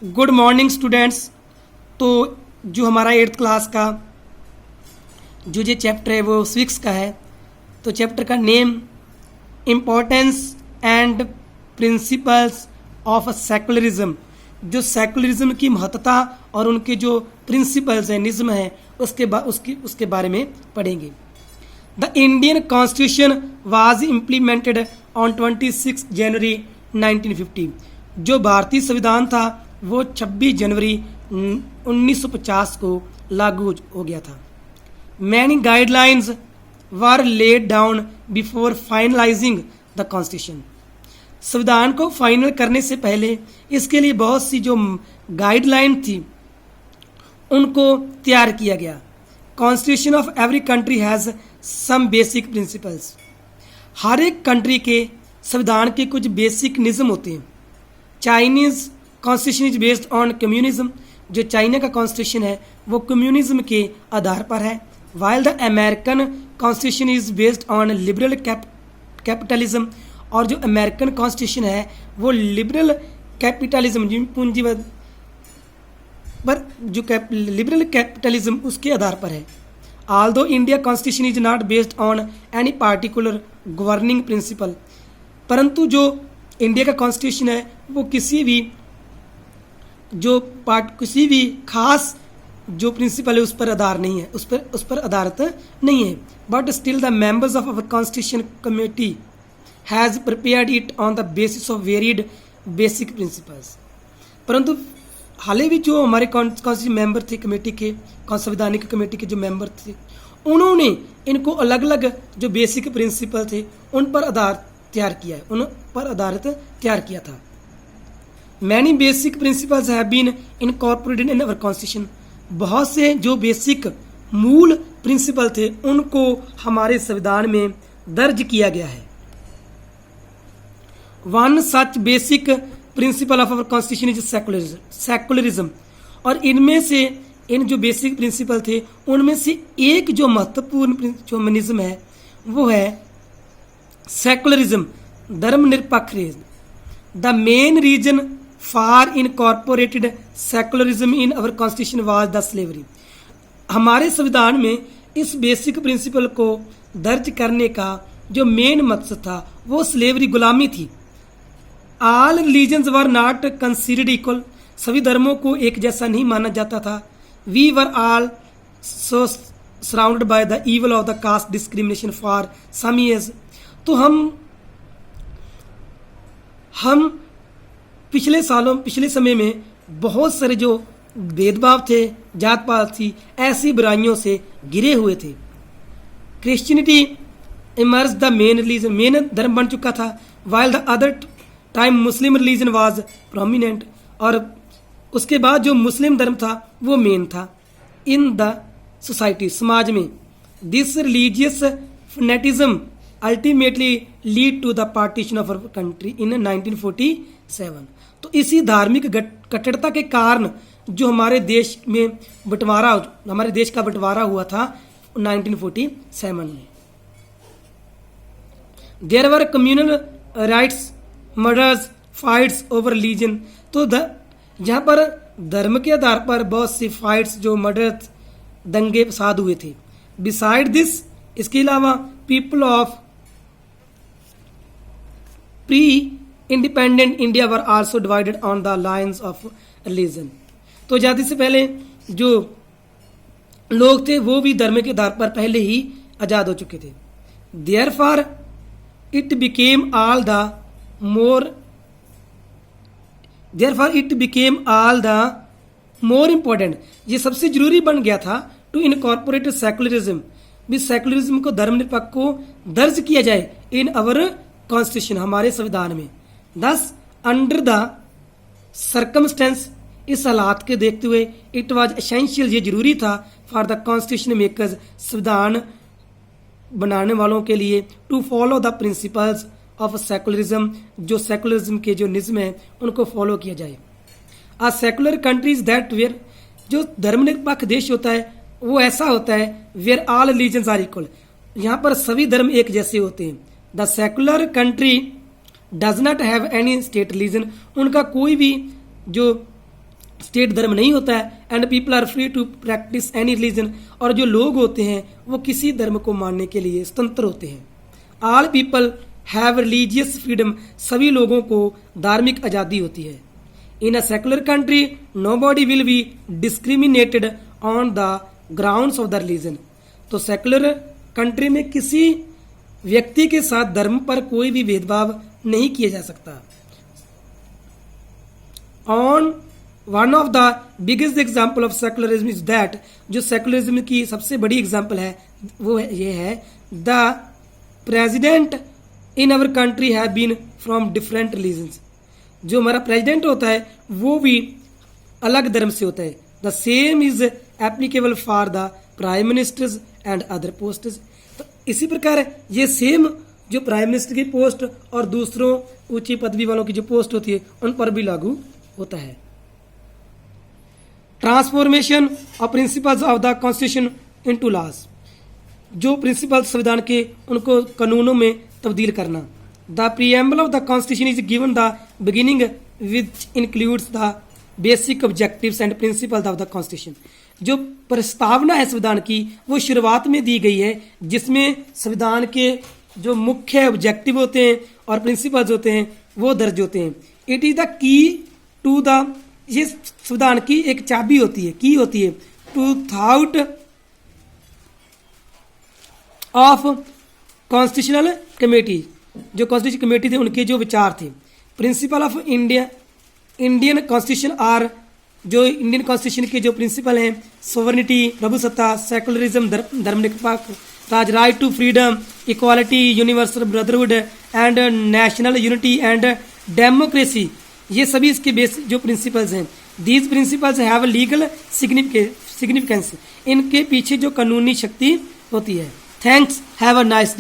Good morning students. तो जो हमारा 8th क्लास का जो ये चैप्टर है वो सिक्स का है। तो चैप्टर का name importance and principles of secularism, जो सेकुलरिज्म की महत्ता और उनके जो प्रिंसिपल्स हैं, निज़्म है, उसके बारे में पढ़ेंगे। The Indian constitution was implemented on 26 जनवरी 1950। जो भारतीय संविधान था वो 26 जनवरी 1950 को लागू हो गया था। Many guidelines were laid down before finalising the constitution. संविधान को फाइनल करने से पहले इसके लिए बहुत सी जो गाइडलाइन थी उनको तैयार किया गया। Constitution of every country has some basic principles. हर एक कंट्री के संविधान के कुछ बेसिक निज़म होते हैं। Chinese constitution is based on communism. जो चाइना का कॉन्स्टिट्यूशन है वो कम्युनिज्म के आधार पर है। While the American constitution is based on liberal capitalism. और जो अमेरिकन कॉन्स्टिट्यूशन है वो लिबरल कैपिटलिज्म, पूंजीवाद पर जो लिबरल कैपिटलिज्म उसके आधार पर है। Although India constitution is not based on any particular governing principle. परंतु जो इंडिया का कॉन्स्टिट्यूशन है वो किसी भी खास जो प्रिंसिपल है उस पर आधार नहीं है, उस पर आधारित नहीं है। But still the members of our constitution committee has prepared it on the basis of varied basic principles. परंतु हाल भी जो हमारे कॉन्स्टिट्यूशन मेंबर थे कमेटी के, संवैधानिक कमेटी के जो मेंबर थे, उन्होंने इनको अलग अलग जो बेसिक प्रिंसिपल थे उन पर आधारित तैयार किया था। Many basic principles have been incorporated in our constitution. बहुत से जो बेसिक मूल प्रिंसिपल थे उनको हमारे संविधान में दर्ज किया गया है। One such basic principle of our constitution is secularism. और इनमें से इन जो बेसिक प्रिंसिपल थे उनमें से एक जो महत्वपूर्ण जो निज़्म है वो है सेकुलरिज्म, धर्मनिरपेक्ष। The main reason for incorporated secularism in our constitution was the slavery. हमारे संविधान में इस बेसिक प्रिंसिपल को दर्ज करने का जो मेन मकसद था वो स्लेवरी, गुलामी थी। All religions were not considered equal. सभी धर्मों को एक जैसा नहीं माना जाता था। We were all so surrounded by the evil of the caste discrimination for some years. तो हम पिछले समय में बहुत सारे जो भेदभाव थे, जात पात थी, ऐसी बुराइयों से घिरे हुए थे। Christianity emerge the main religion, main धर्म बन चुका था। While the other time Muslim religion was prominent. और उसके बाद जो मुस्लिम धर्म था वो मेन था इन द सोसाइटी, समाज में। This religious fanaticism ultimately lead to the partition of our country in 1947। तो इसी धार्मिक कट्टरता के कारण जो हमारे देश का बंटवारा हुआ था 1947 में। There were communal riots, murders, fights over religion. तो यहाँ पर धर्म के आधार पर बहुत सी फाइट्स, जो मर्डर्स, दंगे फसाद हुए थे। बिसाइड दिस, इसके अलावा people of pre independent India were also divided on the lines of religion. तो आज़ादी से पहले जो लोग थे वो भी धर्म के आधार पर पहले ही आज़ाद हो चुके थे। Therefore it became all the more important, ये सबसे जरूरी बन गया था टू इनकॉर्पोरेट सेकुलरिज्म, भी सेकुलरिज्म को, धर्मनिरपेक्ष को दर्ज किया जाए इन अवर कॉन्स्टिट्यूशन, हमारे संविधान में। दस अंडर द सर्कमस्टेंस, इस हालात के देखते हुए, इट वाज एसेंशियल, ये जरूरी था फॉर द कॉन्स्टिट्यूशन मेकर्स, संविधान बनाने वालों के लिए, to follow the principles of secularism, जो सेकुलरिज्म के जो निज़्म है उनको फॉलो किया जाए। A secular countries that where, जो धर्मनिरपेक्ष देश होता है वो ऐसा होता है where all religions are equal, यहाँ पर सभी धर्म एक जैसे होते हैं। The secular country does not have any state religion, उनका कोई भी जो स्टेट धर्म नहीं होता है। And people are free to practice any religion, और जो लोग होते हैं वो किसी धर्म को मानने के लिए स्वतंत्र होते हैं। All people have religious freedom, सभी लोगों को धार्मिक आज़ादी होती है। In a secular country nobody will be discriminated on the grounds of the religion. तो सेकुलर कंट्री में किसी व्यक्ति के साथ धर्म पर कोई भी भेदभाव नहीं किया जा सकता। On one of the biggest example of secularism is that, जो सेकुलरिज्म की सबसे बड़ी एग्जाम्पल है वो ये है, the president in our country have been from different religions. जो हमारा प्रेसिडेंट होता है वो भी अलग धर्म से होता है। The same is applicable for the prime ministers and other posts. तो इसी प्रकार ये सेम जो प्राइम मिनिस्टर की पोस्ट और दूसरों ऊंची पदवी वालों की जो पोस्ट होती है उन पर भी लागू होता है। Transformation of principles of the constitution into laws, जो प्रिंसिपल संविधान के उनको कानूनों में तब्दील करना। The preamble of the constitution is given the beginning which includes the basic objectives and principles of the constitution. जो प्रस्तावना है संविधान की वो शुरुआत में दी गई है, जिसमें संविधान के जो मुख्य ऑब्जेक्टिव होते हैं और प्रिंसिपल्स होते हैं वो दर्ज होते हैं। It is the key to the, ये संविधान की एक चाबी होती है, की होती है to thought of constitutional committee. जो कॉन्स्टिट्यूशन कमेटी थे उनके जो विचार थे। Principle of Indian constitution are, जो इंडियन कॉन्स्टिट्यूशन के जो प्रिंसिपल हैं, सोवरेनिटी प्रभुसत्ता, सेकुलरिज्म धर्मनिरपेक्ष राज, right to freedom, equality, universal brotherhood and national unity and democracy, ये सभी इसके बेसिक जो प्रिंसिपल्स हैं। These principles have legal significance, इनके पीछे जो कानूनी शक्ति होती है। Thanks, have a nice day.